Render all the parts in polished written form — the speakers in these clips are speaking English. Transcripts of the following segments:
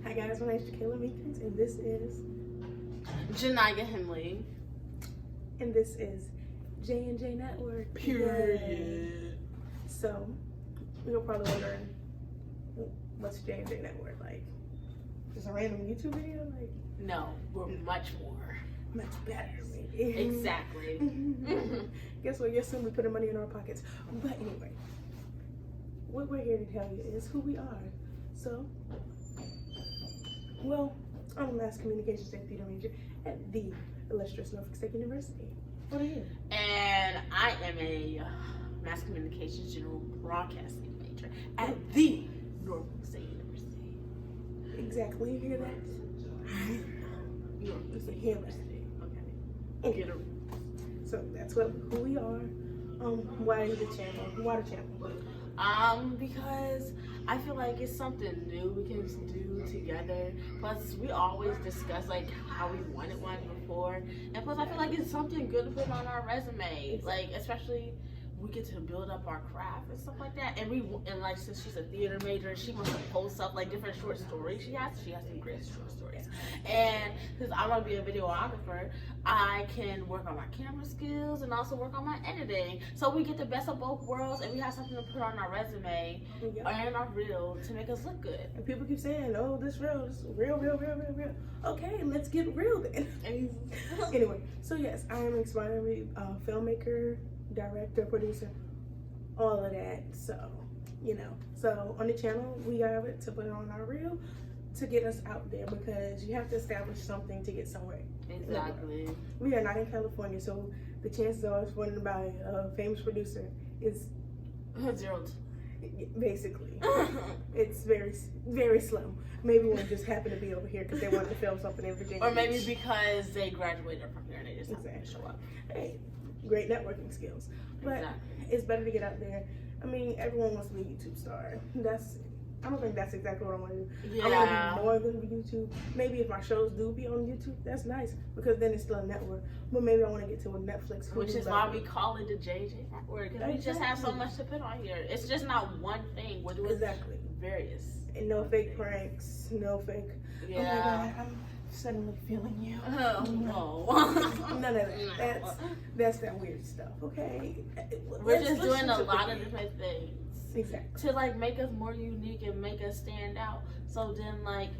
Hi guys, my name is Kayla Meekins, and this is Janaya Henley. and this is J&J Network. Period. Yay. So you're probably wondering, what's J&J Network like? Just a random YouTube video? Like, No, we're much more. much better, maybe. Exactly. Guess what? You're soon be putting money in our pockets. But anyway, what we're here to tell you is who we are. So, well, I'm a mass communications and theater major at the illustrious Norfolk State University. What are you? And I am a mass communications general broadcasting major at the Norfolk State University. Exactly. You hear that? Norfolk It's a State hammer. University. Okay. Get it. So that's who we are. Why the channel? Why the channel? Because I feel like it's something new we can do together. Plus, we always discuss like how we wanted one before, and plus, I feel like it's something good to put on our resume. Like, especially we get to build up our craft and stuff like that. And like since she's a theater major, she wants to post up like different short stories. She has some great short stories. And since I want to be a videographer, I can work on my camera skills and also work on my editing. So we get the best of both worlds, and we have something to put on our resume and our reel to make us look good. And people keep saying, "Oh, this real, real." Okay, let's get real then. Anyway, so yes, I am an aspiring filmmaker, director, producer, all of that. So, so on the channel, we have it to put on our reel to get us out there, because you have to establish something to get somewhere. Exactly. We are not in California, so the chances of us running by a famous producer is Zero. basically it's very, very slim. Maybe one just happened to be over here because they wanted to film something in Virginia. Or maybe because they graduated from here and they just happened to show up. Hey, great networking skills. But it's better to get out there. I mean, everyone wants to be a YouTube star. I don't think that's exactly what I want to do. Yeah. I want to be more than YouTube. Maybe if my shows do be on YouTube, that's nice, because then it's still a network. But maybe I want to get to a Netflix. Which is why we call it the J&J Network. Because we just have so much to put on here. It's just not one thing. We're doing various. And no fake pranks, no fake. Yeah. Oh my God, I'm suddenly feeling you. Oh no. None of that. That's that weird stuff. Okay. We're just doing a lot of different things. Exactly. To like make us more unique and make us stand out. So then like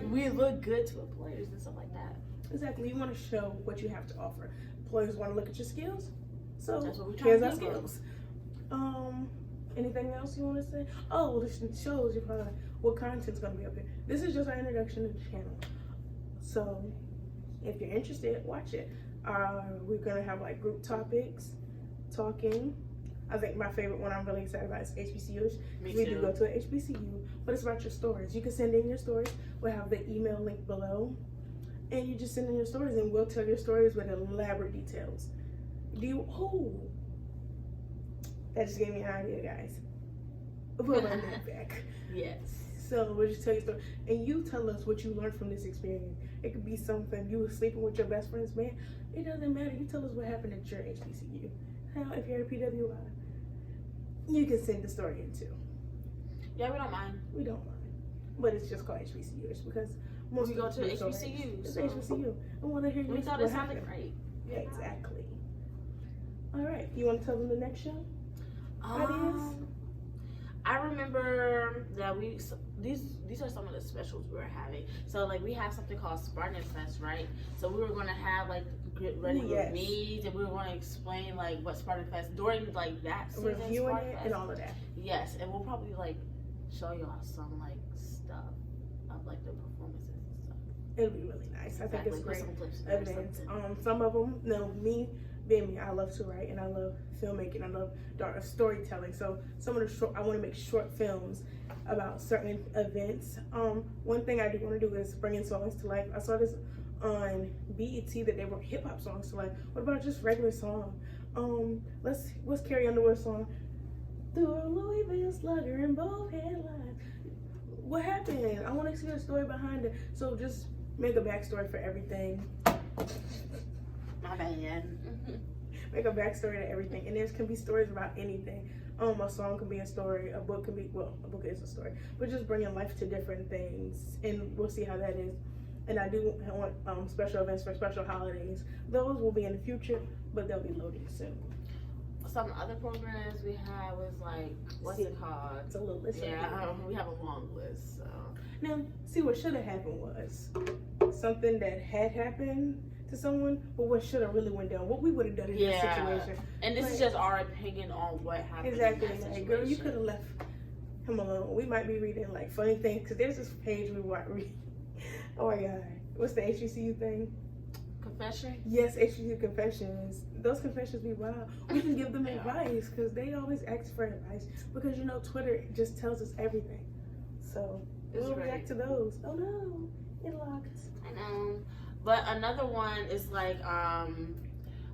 we look good to employers and stuff like that. Exactly. You want to show what you have to offer. Employers want to look at your skills. So that's what we're here's trying our to skills. Anything else you want to say? Oh, well, this shows you probably what content's going to be up here. This is just our introduction to the channel. So if you're interested, watch it. We're going to have like group topics, talking. I think my favorite one I'm really excited about is HBCUs. We do go to an HBCU, but it's about your stories. You can send in your stories. We'll have the email link below. And you just send in your stories, and we'll tell your stories with elaborate details. That just gave me an idea, guys. We'll run that back. Yes. So we'll just tell you a story. And you tell us what you learned from this experience. It could be something. You were sleeping with your best friend's man. It doesn't matter. You tell us what happened at your HBCU. Now, if you're at a PWI, you can send the story in too. Yeah, we don't mind. We don't mind. But it's just called HBCUs because most we go to HBCUs. It's HBCU. I want to hear you. We thought it sounded great. Yeah, exactly. All right. You want to tell them the next show? Ideas? I remember that these are some of the specials we were having. So like we have something called Spartan Fest, right? So we were going to have like get ready with me, and we were going to explain like what Spartan Fest during like that season, reviewing it and all of that. Yes, and we'll probably like show y'all some like stuff of like the performances and stuff. It'll be really nice. I think it's great evidence. Something. Some of them, me, being me, I love to write and I love filmmaking. I love storytelling. So some of the I want to make short films about certain events. One thing I do want to do is bringing songs to life. I saw this on BET that they brought hip hop songs to life. What about just regular song? Let's Carrie Underwood's song. Through a Louisville slugger in both headlines. What happened? I want to see the story behind it. So just make a backstory for everything. My bad. Make a backstory to everything, and there can be stories about anything. A song can be a story, a book can be, well, a book is a story, but just bringing life to different things, and we'll see how that is. And I do want special events for special holidays. Those will be in the future, but they'll be loading soon. Some other programs we have was like, what's it called? It's a little list. Yeah, we have a long list. So. Now, see, what should have happened was something that had happened to someone, but what should have really went down, what we would have done in that situation. And this is just our opinion on what happened. Exactly. In that like, girl, you could have left him alone. We might be reading like funny things, because there's this page we might read. Oh my God. What's the HBCU thing? Confession? Yes, HBCU confessions. Those confessions be wild. We can give them advice, because they always ask for advice, because Twitter just tells us everything. So we'll react to those. Oh no, it locked. I know. But another one is like,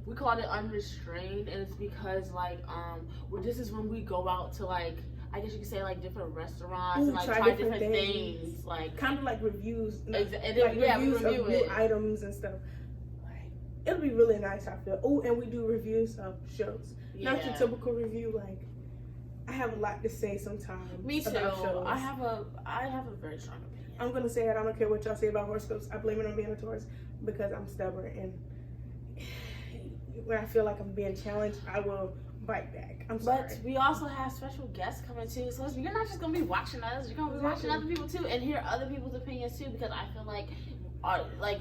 we called it unrestrained, and it's because like, this is when we go out to like, I guess you could say like different restaurants and like try different things, like kind of like reviews, reviews of new items and stuff. Like, it'll be really nice, I feel. Oh, and we do reviews of shows, not your typical review. Like, I have a lot to say sometimes. Me too. About shows. I have a very strong opinion. I'm gonna say it. I don't care what y'all say about horoscopes. I blame it on being a Taurus, because I'm stubborn, and when I feel like I'm being challenged, I will bite back. I'm sorry. But we also have special guests coming too, so you're not just gonna be watching us. You're gonna be watching other people too, and hear other people's opinions too. Because I feel like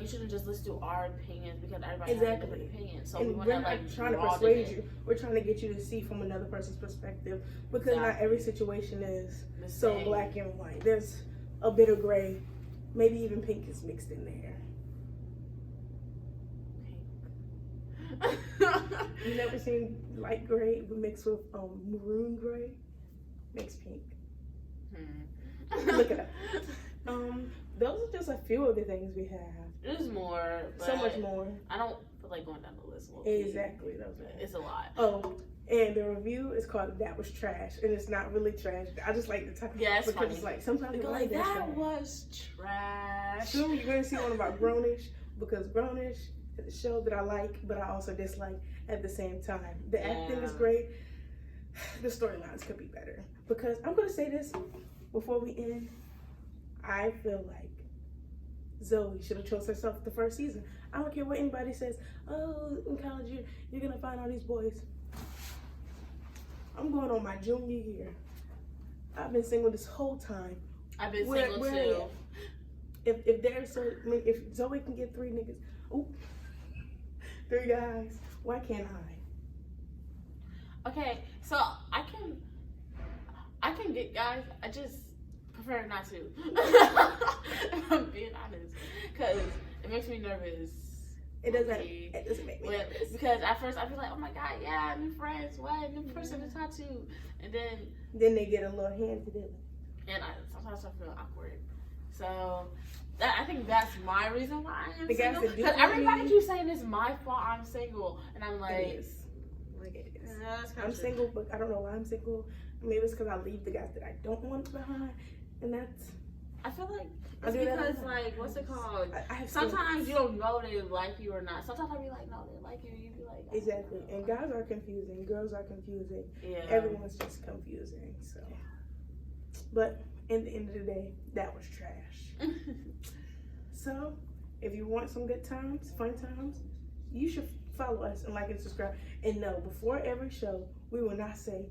you shouldn't just listen to our opinions, because everybody has a different opinion. So and we're not trying to persuade you. We're trying to get you to see from another person's perspective, because not every situation is so black and white. There's a bit of gray, maybe even pink is mixed in there. You never seen light gray mixed with maroon gray? Makes pink. Look it up. Those are just a few of the things we have. There's more. But so much more. I don't feel like going down the list. Exactly. It's a lot. Oh, and the review is called "That Was Trash," and it's not really trash. I just like the title. Yeah, it's because funny. It's like sometimes you go like that was trash. Soon you're gonna see one about Grownish, because Grownish is a show that I like, but I also dislike at the same time. The acting is great. The storylines could be better. Because I'm gonna say this before we end. I feel like Zoe should have chose herself the first season. I don't care what anybody says. Oh, in college you're gonna find all these boys. I'm going on my junior year. I've been single this whole time. I've been single too. If Zoe can get 3 niggas, 3 guys, why can't I? Okay, so I can get guys. I just prefer not to. If I'm being honest, because it makes me nervous. It doesn't make me nervous. Because at first I feel like, oh my God, yeah, new friends, what, new person to talk to, and then they get a little hand to it. And sometimes I feel awkward. So I think that's my reason why I am single. Because everybody keeps saying it's my fault I'm single, and I'm like, it is. I'm single, but I don't know why I'm single. Maybe it's because I leave the guys that I don't want behind, and that's. I feel like it's because, like, what's it called? Sometimes you don't know they like you or not. Sometimes I be like, no, they like you. You be like, exactly. And guys are confusing. Girls are confusing. Yeah. Everyone's just confusing. So, but in the end of the day, that was trash. So, if you want some good times, fun times, you should follow us and like and subscribe. And no, before every show, we will not say,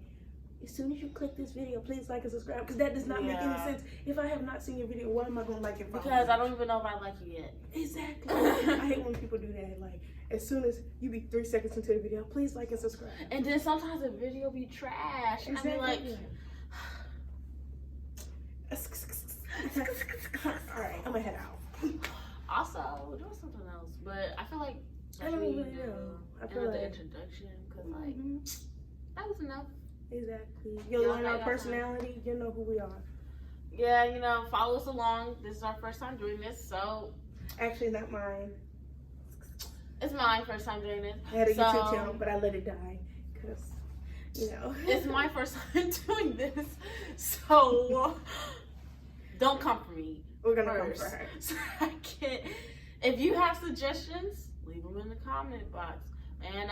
as soon as you click this video, please like and subscribe, because that does not make any sense. If I have not seen your video, why am I going to like it? Because I don't even know if I like you yet. Exactly. I hate when people do that. Like, as soon as you be 3 seconds into the video, please like and subscribe. And then sometimes the video be trash. Exactly. I be like, all right, I'm gonna head out. Also, we're doing something else, but I feel like I don't really know. I feel like the introduction, because like that was enough. Exactly. You'll learn our personality. You'll know who we are. Yeah, follow us along. This is our first time doing this, so actually not mine. It's my first time doing this. I had a YouTube channel, but I let it die because it's my first time doing this. So don't come for me. We're gonna come for her. So I can't. If you have suggestions, leave them in the comment box, and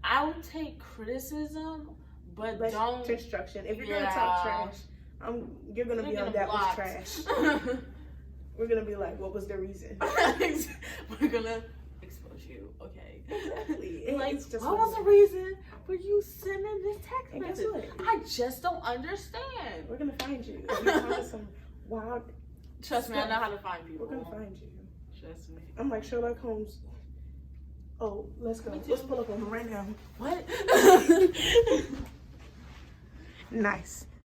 I will take criticism, but Let's don't. construction. If you're gonna Yeah. talk trash, you're gonna be You're on getting that was blocked. trash. We're gonna be like, what was the reason? We're gonna expose you, okay? Exactly. Like, It's just what what was it the is. reason for you sending this text And guess message? what? I just don't understand. We're gonna find you. If you're talking some wild, Trust me, I know how to find people. we're gonna find you. Trust me. I'm like Sherlock Holmes. Oh, let's go. Me too. Let's pull up on him right now. What? Nice.